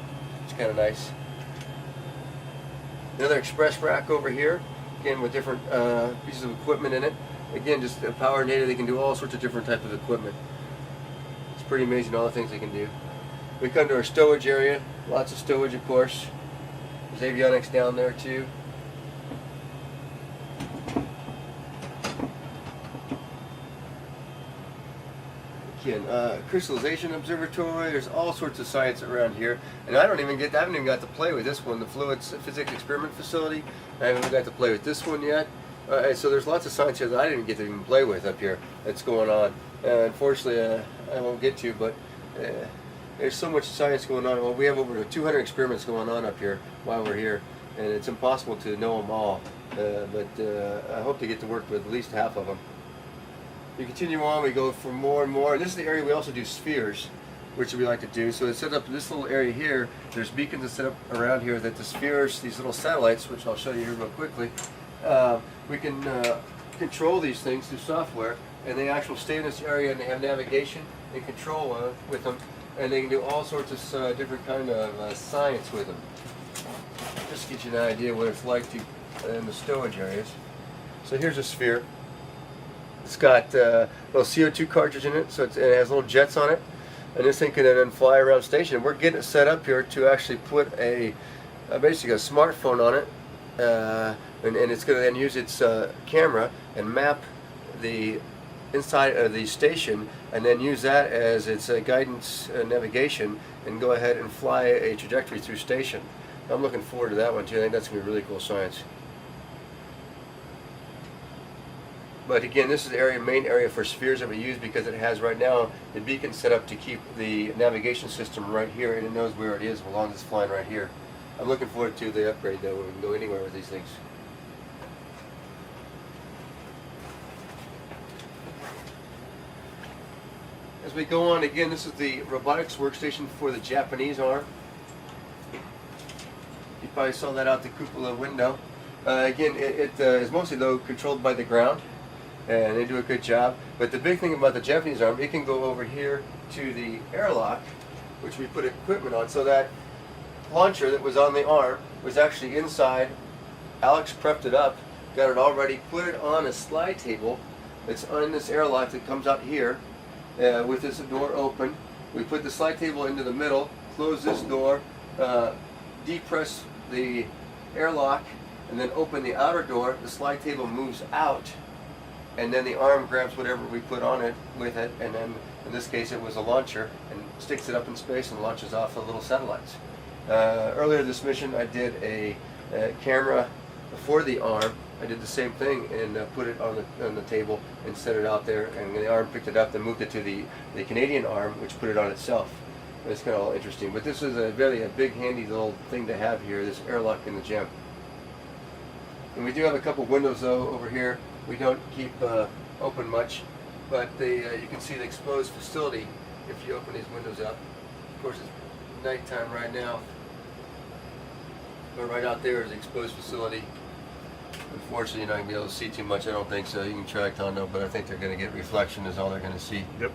It's kind of nice. Another express rack over here, again with different pieces of equipment in it. Again, just power and data. They can do all sorts of different types of equipment. It's pretty amazing all the things they can do. We come to our stowage area. Lots of stowage, of course. There's avionics down there too. Again, crystallization observatory. There's all sorts of science around here, and I haven't even got to play with this one. The fluids physics experiment facility. I haven't got to play with this one yet. So there's lots of science here that I didn't get to even play with up here. That's going on. Unfortunately, I won't get to, but. There's so much science going on. Well, we have over 200 experiments going on up here while we're here, and it's impossible to know them all. But I hope to get to work with at least half of them. We continue on. We go for more and more. This is the area we also do spheres, which we like to do. So it's set up in this little area here. There's beacons set up around here that the spheres, these little satellites, which I'll show you here real quickly, we can control these things through software, and they actually stay in this area, and they have navigation and control with them. And they can do all sorts of different kind of science with them. Just to get you an idea what it's like in the stowage areas. So here's a sphere. It's got a little CO2 cartridge in it, so it has little jets on it. And this thing can then fly around station. We're getting it set up here to actually put basically a smartphone on it. And it's going to then use its camera and map the inside of the station, and then use that as its guidance navigation, and go ahead and fly a trajectory through station. I'm looking forward to that one too. I think that's going to be really cool science. But again, this is the main area for spheres that we use, because it has right now the beacon set up to keep the navigation system right here, and it knows where it is as long as it's flying right here. I'm looking forward to the upgrade though, where we can go anywhere with these things. As we go on, again, this is the robotics workstation for the Japanese arm. You probably saw that out the cupola window. Again, it is mostly though controlled by the ground, and they do a good job. But the big thing about the Japanese arm, it can go over here to the airlock, which we put equipment on. So that launcher that was on the arm was actually inside. Alex prepped it up, got it all ready, put it on a slide table that's on this airlock that comes out here. With this door open, we put the slide table into the middle, close this door, depress the airlock, and then open the outer door. The slide table moves out, and then the arm grabs whatever we put on it with it, and then in this case it was a launcher, and sticks it up in space and launches off the little satellites. Earlier this mission I did a camera for the arm. I did the same thing and put it on the table and set it out there, and the arm picked it up and moved it to the Canadian arm, which put it on itself. It's kind of all interesting, but this is a big handy little thing to have here, this airlock in the gem. And we do have a couple windows though over here. We don't keep open much, but you can see the exposed facility if you open these windows up. Of course, it's nighttime right now. But right out there is the exposed facility. Unfortunately, you're not going to be able to see too much. I don't think so. You can try Tondo, but I think they're going to get reflection is all they're going to see. Yep.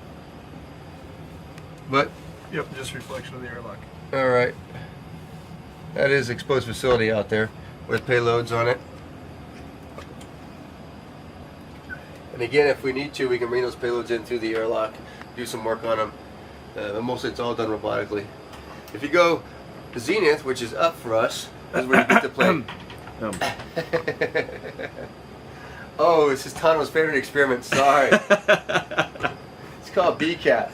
But Yep, just reflection of the airlock. all right, that is exposed facility out there with payloads on it. And again, if we need to, we can bring those payloads in through the airlock, do some work on them. But mostly it's all done robotically. If you go to Zenith, which is up for us, this is where you get to play. Oh, this is Tano's favorite experiment. Sorry. It's called BCAT.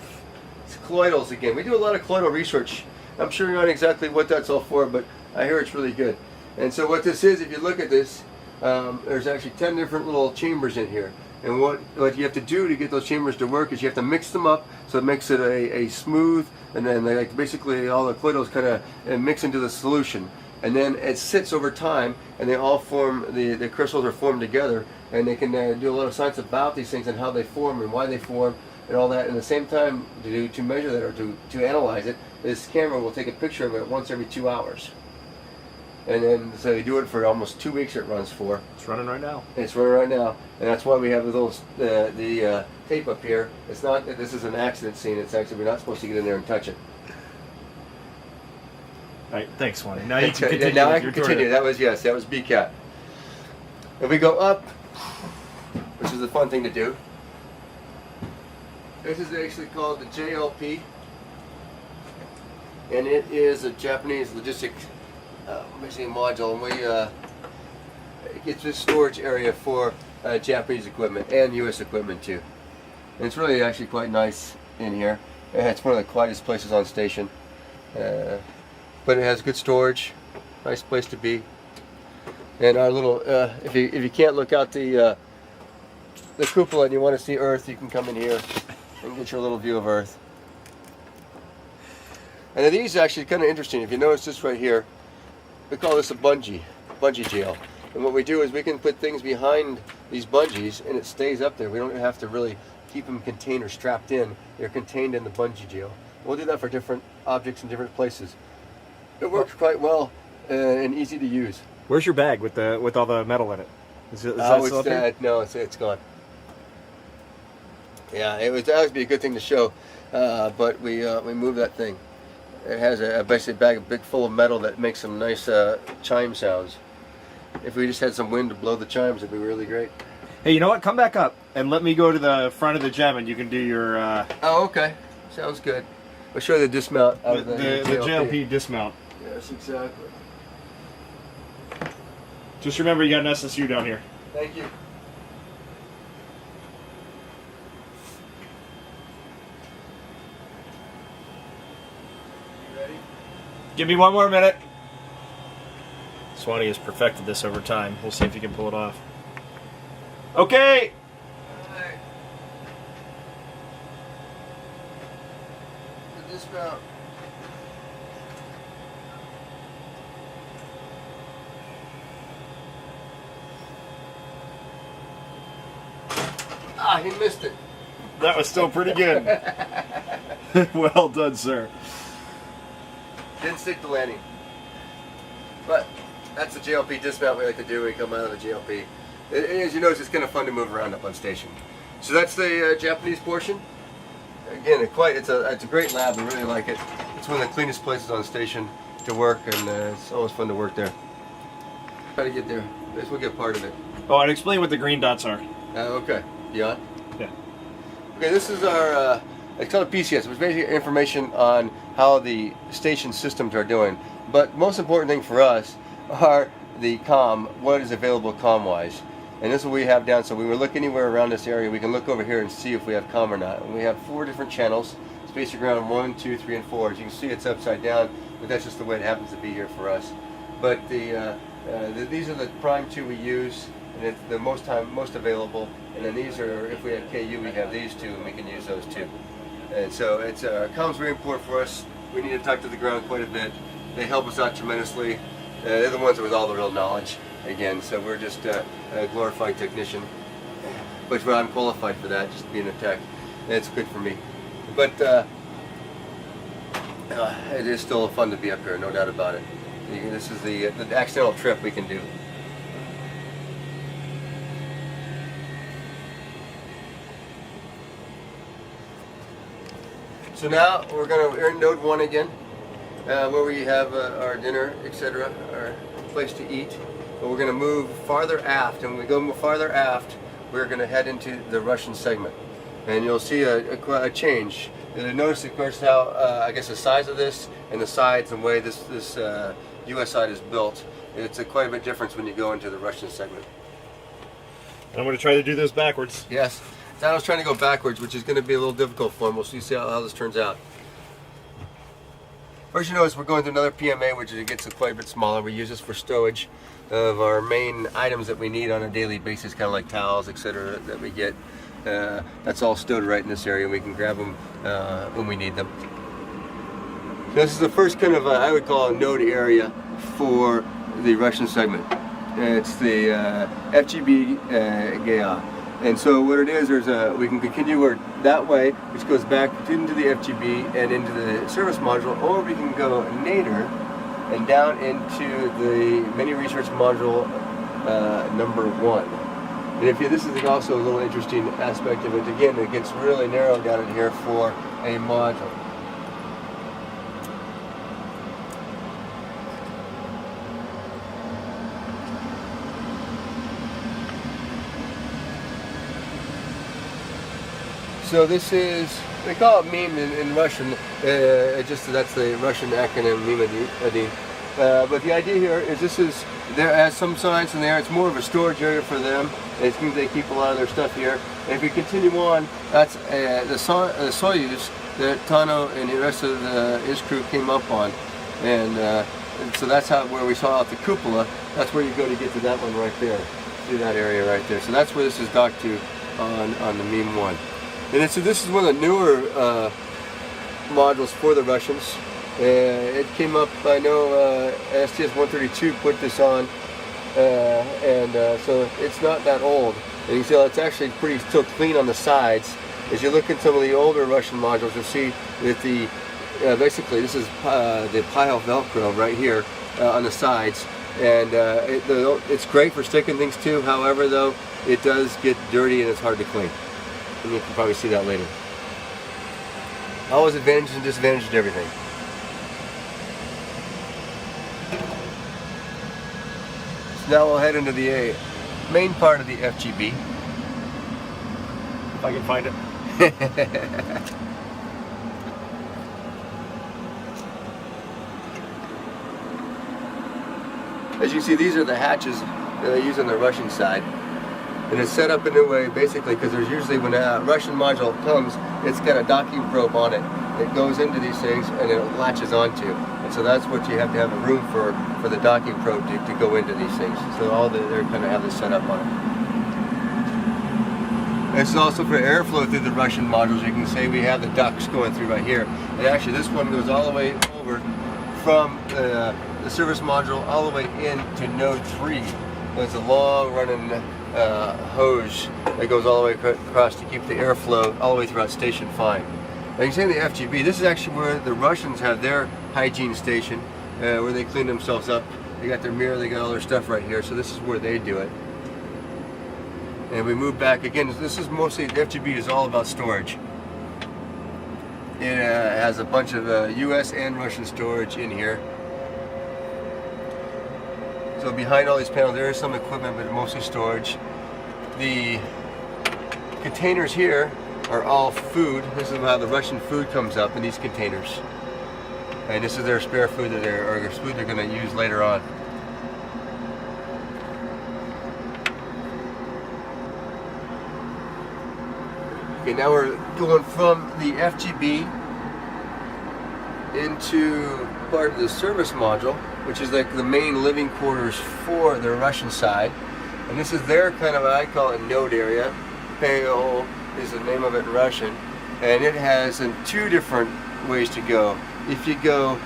It's colloidals again. We do a lot of colloidal research. I'm sure you're not exactly what that's all for, but I hear it's really good. And so what this is, if you look at this, there's actually 10 different little chambers in here. And what you have to do to get those chambers to work is you have to mix them up so it makes it a smooth, and then they basically all the colloidals kind of mix into the solution. And then it sits over time, and they all form, the crystals are formed together, and they can do a lot of science about these things and how they form and why they form and all that. And at the same time, to measure that or to analyze it, this camera will take a picture of it once every 2 hours. And then, so you do it for almost 2 weeks it runs for. It's running right now. It's running right now, and that's why we have the little tape up here. It's not that this is an accident scene. It's actually we're not supposed to get in there and touch it. All right, thanks, Swanee. Now you can continue. Now with I your can tour. continue. That was BCAT. If we go up, which is a fun thing to do. This is actually called the JLP, and it is a Japanese logistic basically module, and it's a storage area for Japanese equipment and U.S. equipment too. And it's really actually quite nice in here. It's one of the quietest places on station, but it has good storage, nice place to be. And our little, if you can't look out the cupola and you want to see Earth, you can come in here and get your little view of Earth. And these are actually kind of interesting. If you notice this right here, we call this a bungee jail. And what we do is we can put things behind these bungees and it stays up there. We don't have to really keep them contained or strapped in. They're contained in the bungee jail. We'll do that for different objects in different places. It works quite well and easy to use. Where's your bag with all the metal in it? Is that still up there? No, it's gone. Yeah, that would be a good thing to show, but we moved that thing. It has basically a bag big full of metal that makes some nice chime sounds. If we just had some wind to blow the chimes, it'd be really great. Hey, you know what? Come back up and let me go to the front of the gem, and you can do your. Oh, okay. Sounds good. I'll show you the dismount out of the JLP dismount. Yes, exactly. Just remember, you got an SSU down here. Thank you. Ready? Give me one more minute. Swanee has perfected this over time. We'll see if he can pull it off. Okay. Alright. The dismount. Ah, he missed it. That was still pretty good. Well done, sir. Didn't stick the landing. But that's the JLP dismount we like to do when we come out of the JLP. As you notice, it's kind of fun to move around up on station. So that's the Japanese portion. Again, it's a great lab. We really like it. It's one of the cleanest places on station to work, and it's always fun to work there. Try to get there. This will get part of it. Oh, and explain what the green dots are. Okay. You on? Yeah. Okay, this is our, it's called a PCS. It's basically information on how the station systems are doing. But most important thing for us are the comm, what is available comm-wise. And this is what we have down, so when we look anywhere around this area, we can look over here and see if we have comm or not. And we have 4 different channels, space ground 1, 2, 3, and 4. As you can see, it's upside down, but that's just the way it happens to be here for us. But these are the prime 2 we use, and it's the most available. And then these are, if we have KU, we have these 2, and we can use those 2. And so it's comm's very important for us. We need to talk to the ground quite a bit. They help us out tremendously. They're the ones with all the real knowledge. Again, so we're just a glorified technician, which I'm qualified for that, just being a tech. It's good for me. But it is still fun to be up here, no doubt about it. This is the accidental trip we can do. So now we're in node 1 again, where we have our dinner, etc., our place to eat. But we're going to move farther aft, and when we go farther aft, we're going to head into the Russian segment, and you'll see a change. You'll notice, of course, how I guess the size of this and the sides and the way this U.S. side is built. It's quite a bit difference when you go into the Russian segment. I'm going to try to do this backwards. Yes. Now I was trying to go backwards, which is going to be a little difficult for him. We'll see how this turns out. First, you notice we're going through another PMA, which gets quite a bit smaller. We use this for stowage of our main items that we need on a daily basis, kind of like towels, etc., that we get. That's all stowed right in this area. We can grab them when we need them. This is the first kind of, I would call a node area for the Russian segment. It's the FGB GA. And so what it is, we can continue that way, which goes back into the FGB and into the service module, or we can go nadir and down into the mini research module number 1. And this is also a little interesting aspect of it. Again, it gets really narrowed down in here for a module. So this is, they call it meme in Russian, that's the Russian acronym meme. But the idea here is there has some science in there. It's more of a storage area for them. They keep a lot of their stuff here. And if we continue on, that's the Soyuz that Tano and the rest of his crew came up on. And so that's where we saw out the cupola. That's where you go to get to that one right there. See that area right there. So that's where this is docked to on the meme 1. And so this is one of the newer modules for the Russians. It came up, I know STS-132 put this on, so it's not that old. And you see it's actually pretty still clean on the sides. As you look at some of the older Russian modules, you'll see that basically this is the pile Velcro right here on the sides. And it's great for sticking things to. However, though, it does get dirty and it's hard to clean. And you can probably see that later. Always advantages and disadvantages to everything. So now we'll head into the main part of the FGB. If I can find it. As you see, these are the hatches that they use on the Russian side. And it's set up in a way, basically, because there's usually, when a Russian module comes, it's got a docking probe on it. It goes into these things and it latches onto. And so that's what you have to have a room for the docking probe to go into these things. So they're kind of have this set up on it. This is also for airflow through the Russian modules. You can say we have the ducts going through right here. And actually this one goes all the way over from the service module all the way into node 3. It's a long running hose that goes all the way across to keep the airflow all the way throughout station 5. Now you see in the FGB, this is actually where the Russians have their hygiene station, where they clean themselves up. They got their mirror, they got all their stuff right here, so this is where they do it. And we move back again. This is mostly, the FGB is all about storage. It has a bunch of US and Russian storage in here. So behind all these panels there is some equipment, but mostly storage. The containers here are all food. This is how the Russian food comes up in these containers. And this is their spare food that their food they're going to use later on. Okay, now we're going from the FGB into part of the service module, which is like the main living quarters for the Russian side. And this is their kind of, I call it node area. PO is the name of it in Russian. And it has two different ways to go. If you go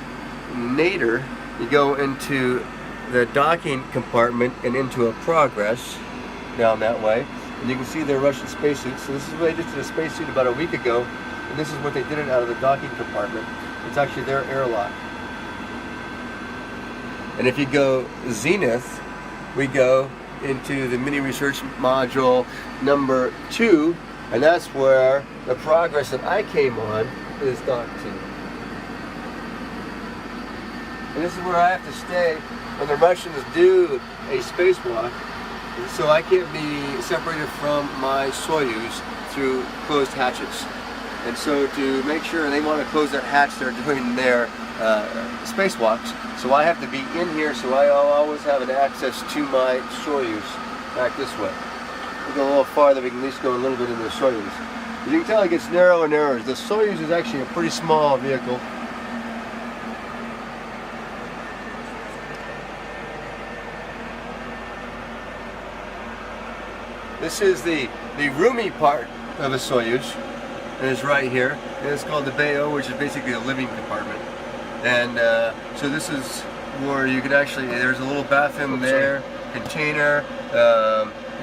nadir, you go into the docking compartment and into a progress down that way. And you can see their Russian spacesuits. So this is what they just did a spacesuit about a week ago. And this is what they did it out of the docking compartment. It's actually their airlock. And if you go zenith, we go into the mini research module number 2, and that's where the progress that I came on is docked to. And this is where I have to stay when the Russians do a spacewalk, so I can't be separated from my Soyuz through closed hatches. And so to make sure they want to close that hatch, they're doing their spacewalks. So I have to be in here, so I'll always have an access to my Soyuz back this way. We'll go a little farther, we can at least go a little bit into the Soyuz. As you can tell, it gets narrower and narrower. The Soyuz is actually a pretty small vehicle. This is the roomy part of a Soyuz, and it's right here. And it's called the BO, which is basically a living compartment. And so this is where you can actually, there's a little bathroom there, container.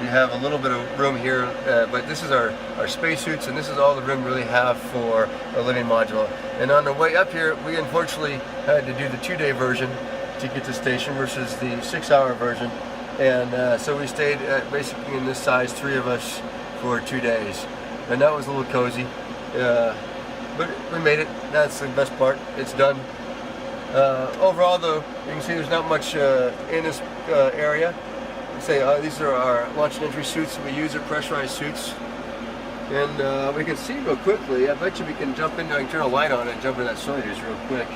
You have a little bit of room here, but this is our spacesuits, and this is all the room we really have for a living module. And on the way up here, we unfortunately had to do the 2-day version to get to station versus the 6-hour version. And so we stayed basically in this size, 3 of us, for 2 days. And that was a little cozy. But we made it. That's the best part. It's done. Overall, though, you can see there's not much in this area. These are our launch and entry suits that we use. Are pressurized suits. And we can see real quickly. I bet you we can jump into, I can turn a light on and jump into that Soyuz real quick.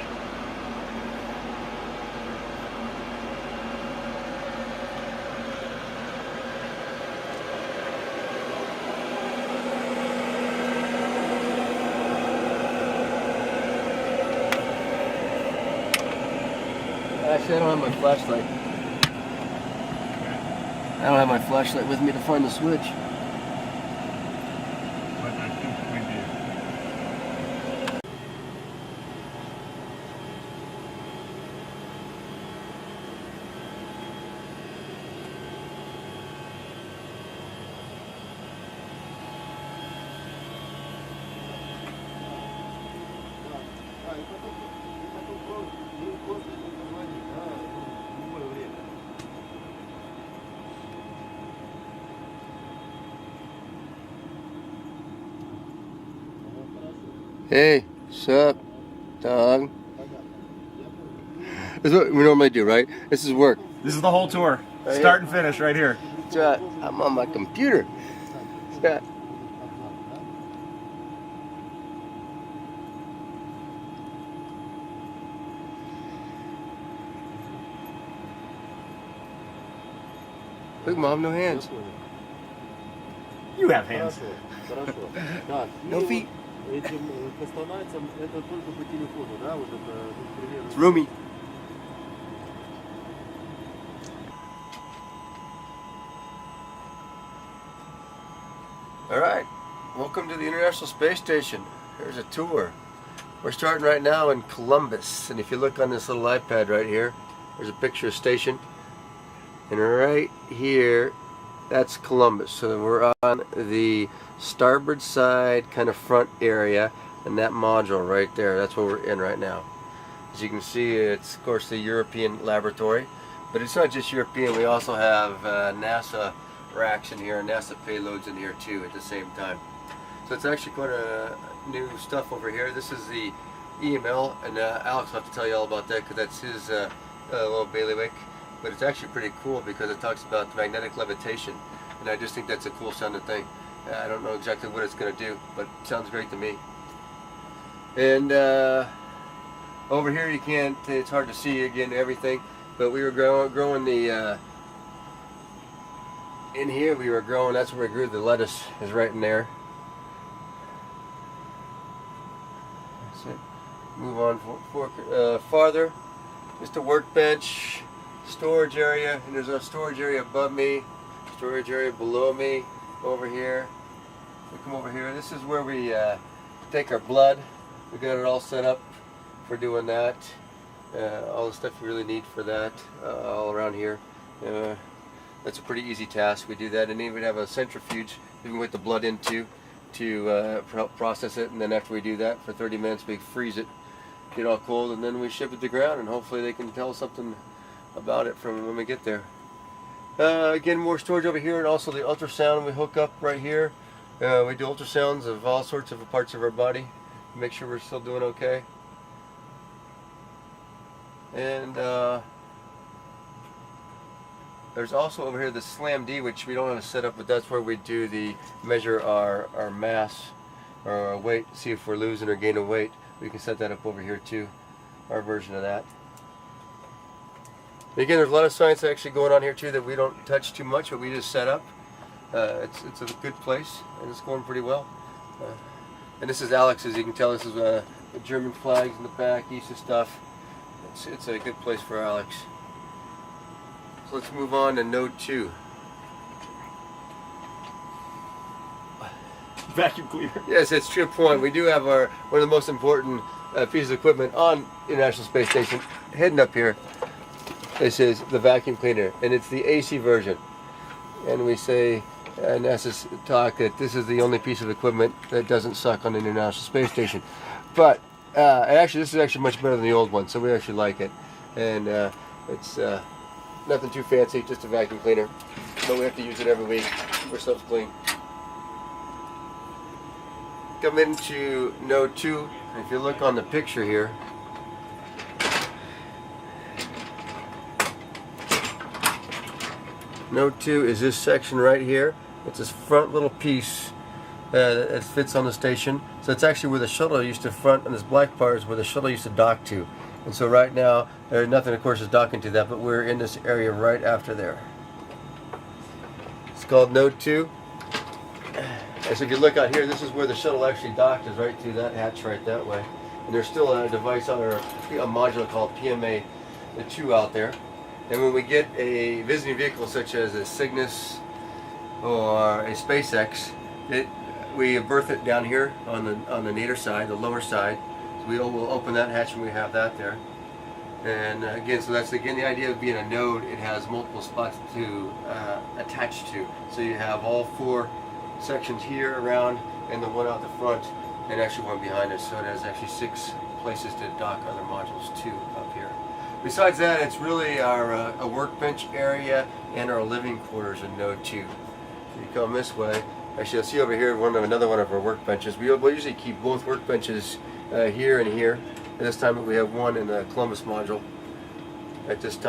Actually, I don't have my flashlight. I don't have my flashlight with me to find the switch. But I think we do. Hey, sup, dog? This is what we normally do, right? This is work. This is the whole tour. Right Start here. and finish right here. That's right. I'm on my computer. Yeah. Look, Mom, no hands. You have hands. Хорошо. Так, No feet. Этим кастомайцам это только по телефону, да? Вот это, например, It's roomy. All right. Welcome to the International Space Station. Here's a tour. We're starting right now in Columbus, and if you look on this little iPad right here, there's a picture of station, and right here, that's Columbus. So we're on the starboard side, kind of front area, and that module right there, that's what we're in right now. As you can see, it's of course the European laboratory, but it's not just European. We also have NASA racks in here, NASA payloads in here too at the same time. So it's actually quite a new stuff over here. This is the EML, and Alex will have to tell you all about that because that's his little bailiwick. But it's actually pretty cool because it talks about magnetic levitation, and I just think that's a cool sounding thing. I don't know exactly what it's going to do, but it sounds great to me. And over here you can't, it's hard to see again everything, but we were growing the, in here we were growing, that's where we grew the lettuce, is right in there. That's it. Move on farther, just a workbench, storage area, and there's a storage area above me, storage area below me, over here. We come over here, this is where we take our blood. We got it all set up for doing that. All the stuff we really need for that, all around here. That's a pretty easy task. We do that, and then we have a centrifuge we can put the blood into to help process it. And then after we do that for 30 minutes, we freeze it, get it all cold, and then we ship it to ground. And hopefully they can tell us something about it from when we get there. Again, more storage over here, and also the ultrasound we hook up right here. We do ultrasounds of all sorts of parts of our body, make sure we're still doing okay. And there's also over here the Slam D, which we don't have a setup, but that's where we do the measure our mass or our weight, see if we're losing or gaining weight. We can set that up over here too, our version of that. And again, there's a lot of science actually going on here too that we don't touch too much, but we just set up. It's a good place, and it's going pretty well. And this is Alex, as you can tell. This is the German flags in the back, ESA stuff. It's a good place for Alex. So let's move on to Node 2. Vacuum cleaner. Yes, it's a true point. We do have one of the most important pieces of equipment on International Space Station hidden up here. This is the vacuum cleaner, and it's the AC version. And we say in NASA's talk that this is the only piece of equipment that doesn't suck on the International Space Station. But actually, this is actually much better than the old one, so we actually like it. And it's nothing too fancy, just a vacuum cleaner. But we have to use it every week. We're self-clean. Come into Node 2. If you look on the picture here, Node 2 is this section right here. It's this front little piece that fits on the station. So it's actually where the shuttle used to front, and this black part is where the shuttle used to dock to. And so right now, there's nothing, of course, is docking to that, but we're in this area right after there. It's called Node 2. And so if you look out here, this is where the shuttle actually docked, is right through that hatch right that way. And there's still a device or a module called PMA-2 out there. And when we get a visiting vehicle such as a Cygnus or a SpaceX, we berth it down here on the nadir side, the lower side. So we'll open that hatch when we have that there. And again, so that's again the idea of being a node. It has multiple spots to attach to. So you have all 4 sections here around, and the one out the front, and actually one behind us. So it has actually 6 places to dock other modules too up here. Besides that, it's really our a workbench area and our living quarters in Node 2. So you come this way. Actually, you'll see over here another one of our workbenches. We'll usually keep both workbenches here and here. At this time, we have one in the Columbus module at this time.